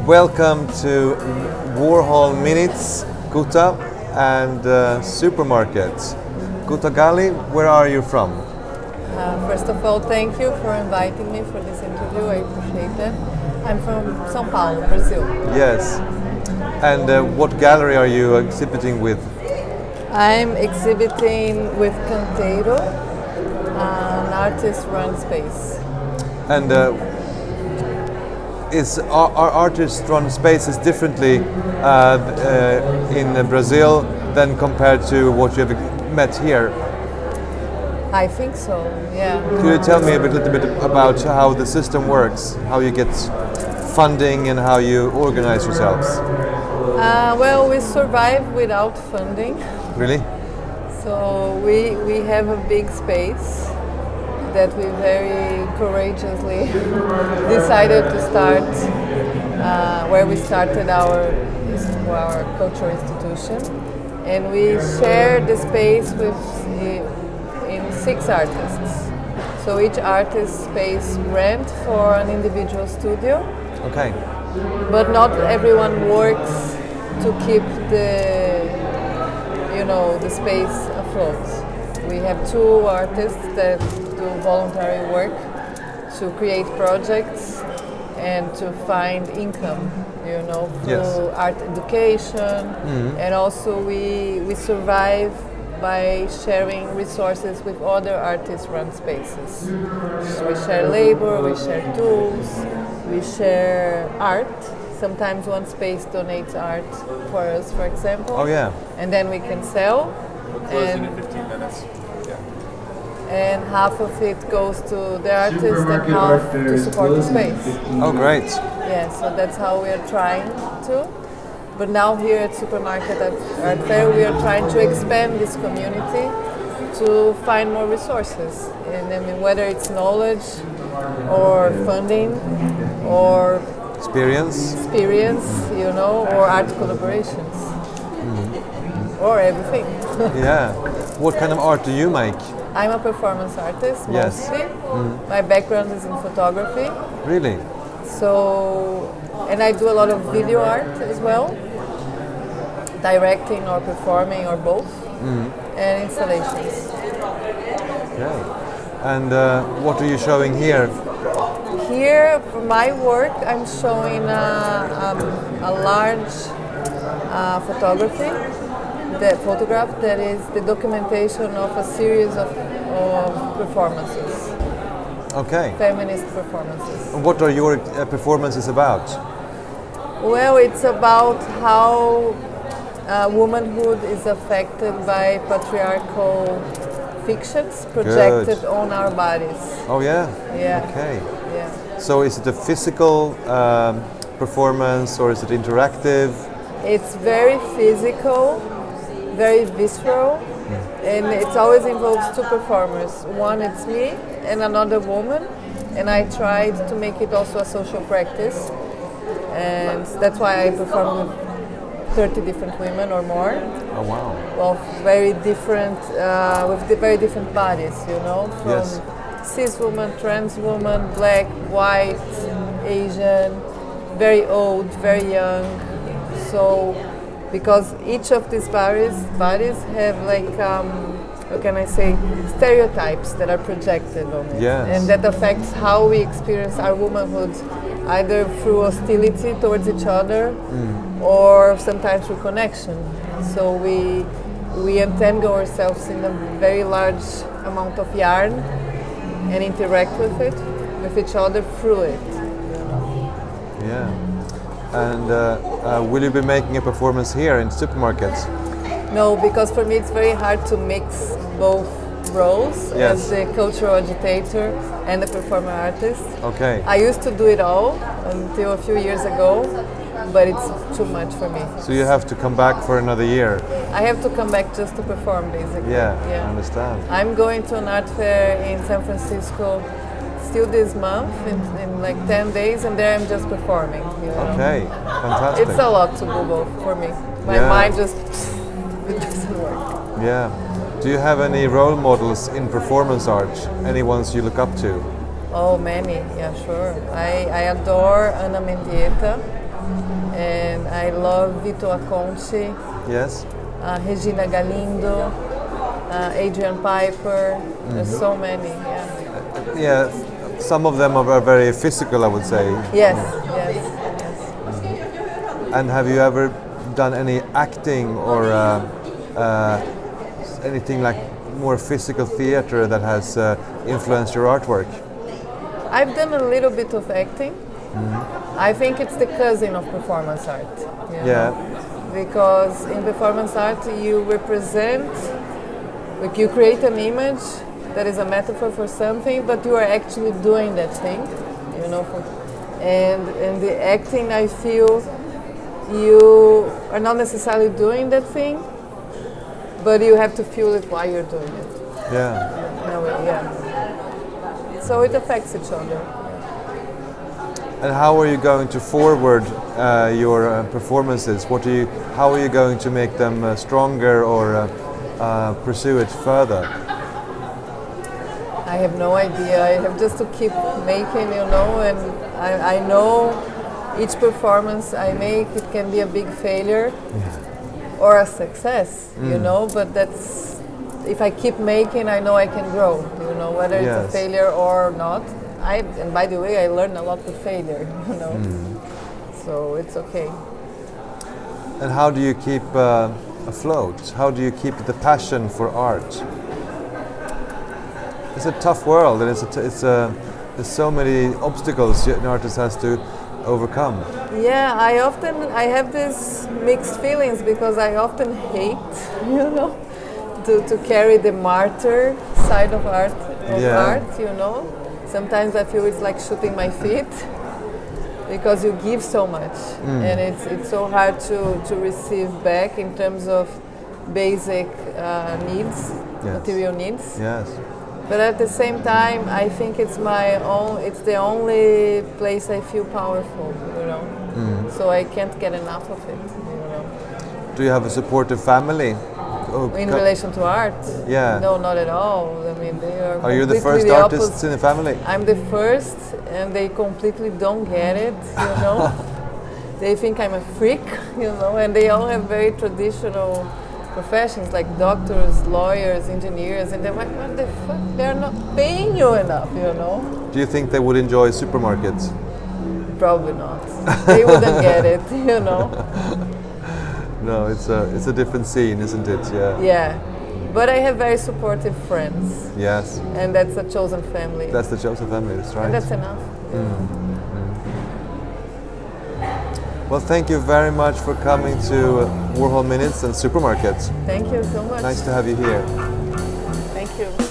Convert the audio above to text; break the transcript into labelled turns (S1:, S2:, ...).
S1: Welcome to Warhol Minutes, Guta, and Supermarket. Guta Galli, where are you from?
S2: First of all, thank you for inviting me for this interview. I appreciate it. I'm from São Paulo, Brazil.
S1: Yes. And what gallery are you exhibiting with?
S2: I'm exhibiting with Canteiro, an artist-run space.
S1: And is our artist-run spaces differently in Brazil than compared to what you have met here?
S2: I think so, yeah.
S1: Could you tell me a little bit about how the system works, how you get funding and how you organize yourselves?
S2: Well, we survive without funding.
S1: Really?
S2: So we have a big space that we very courageously decided to start, where we started our cultural institution, and we share the space with in 6 artists. So each artist space rent for an individual studio.
S1: Okay.
S2: But not everyone works to keep the space afloat. We have 2 artists that do voluntary work to create projects and to find income, through art education. And also we survive by sharing resources with other artist-run spaces. So we share labor, we share tools, we share art. Sometimes one space donates art for us, for example.
S1: Oh yeah.
S2: And then we can sell.
S3: We're closing in 15 minutes.
S2: And half of it goes to the artist and half to support the space.
S1: Oh great.
S2: Yeah, so that's how we are trying to. But now here at Supermarket at Art Fair, we are trying to expand this community to find more resources. And I mean, whether it's knowledge or funding or
S1: Experience,
S2: or art collaborations. Or everything.
S1: yeah. What kind of art do you make?
S2: I'm a performance artist,
S1: Yes.
S2: mostly. My background is in photography.
S1: Really?
S2: So, and I do a lot of video art as well, directing or performing or both, and installations.
S1: Okay. And what are you showing here?
S2: Here, for my work, I'm showing a large photograph that is the documentation of a series of performances.
S1: Okay.
S2: Feminist performances.
S1: And what are your performances about?
S2: Well, it's about how womanhood is affected by patriarchal fictions projected on our bodies.
S1: Oh yeah?
S2: Yeah.
S1: Okay.
S2: Yeah.
S1: So is it a physical performance or is it interactive?
S2: It's very physical, very visceral, and it always involves 2 performers. One, it's me, and another woman, and I tried to make it also a social practice, and that's why I perform with 30 different women or more.
S1: Oh wow.
S2: Of very different, with very different bodies, from
S1: Yes.
S2: cis woman, trans woman, black, white, Asian, very old, very young. So, because each of these bodies have how can I say, stereotypes that are projected on it.
S1: Yes.
S2: And that affects how we experience our womanhood, either through hostility towards each other or sometimes through connection. So we entangle ourselves in a very large amount of yarn and interact with each other through it.
S1: Yeah. And will you be making a performance here in Supermarket?
S2: No, because for me it's very hard to mix both roles as the cultural agitator and the performer artist.
S1: Okay.
S2: I used to do it all until a few years ago, but it's too much for me.
S1: So you have to come back for another year?
S2: I have to come back just to perform, basically.
S1: Yeah, I understand.
S2: I'm going to an art fair in San Francisco still this month in like 10 days, and there I'm just performing.
S1: Okay, fantastic.
S2: It's a lot to do both for me. My mind just it doesn't work.
S1: Yeah. Do you have any role models in performance art? Any ones you look up to?
S2: Oh, many. Yeah, sure. I adore Ana Mendieta. and I love Vito Acconci,
S1: Yes.
S2: Regina Galindo, Adrian Piper. There's so many. Yeah.
S1: Yeah, some of them are very physical, I would say.
S2: Yes. Yes. Yes.
S1: And have you ever done any acting or anything like more physical theater that has influenced your artwork?
S2: I've done a little bit of acting. I think it's the cousin of performance art. You know? Because in performance art you represent, like you create an image that is a metaphor for something, but you are actually doing that thing, you know. And in the acting, I feel you are not necessarily doing that thing, but you have to feel it while you're doing it.
S1: Yeah.
S2: In a way, yeah. So it affects each other.
S1: And how are you going to forward your performances? How are you going to make them stronger or pursue it further?
S2: I have no idea. I have just to keep making, you know, and I know each performance I make, it can be a big failure or a success, you know, but that's, if I keep making, I know I can grow, you know, whether it's a failure or not. And by the way, I learned a lot with failure, you know, so it's okay.
S1: And how do you keep afloat? How do you keep the passion for art? It's a tough world, and there's so many obstacles an artist has to overcome.
S2: Yeah, I have these mixed feelings because I often hate, you know, to carry the martyr side of art, you know. Sometimes I feel it's like shooting my feet because you give so much, and it's so hard to receive back in terms of basic needs, material needs.
S1: Yes.
S2: But at the same time, I think it's the only place I feel powerful, you know. So I can't get enough of it, you know.
S1: Do you have a supportive family?
S2: In relation to art?
S1: Yeah.
S2: No, not at all. I mean, they are.
S1: Are you the first artist in the family?
S2: I'm the first, and they completely don't get it, you know. They think I'm a freak, you know, and they all have very traditional professions like doctors, lawyers, engineers, and they're like, what the fuck? They're not paying you enough, you know.
S1: Do you think they would enjoy supermarkets?
S2: Probably not. They wouldn't get it, you know.
S1: No, it's a different scene, isn't it? Yeah.
S2: Yeah, but I have very supportive friends.
S1: Yes.
S2: And that's a chosen family.
S1: That's the chosen family. That's right.
S2: And that's enough.
S1: Well, thank you very much for coming to Warhol Minutes and Supermarkets.
S2: Thank you so much.
S1: Nice to have you here.
S2: Thank you.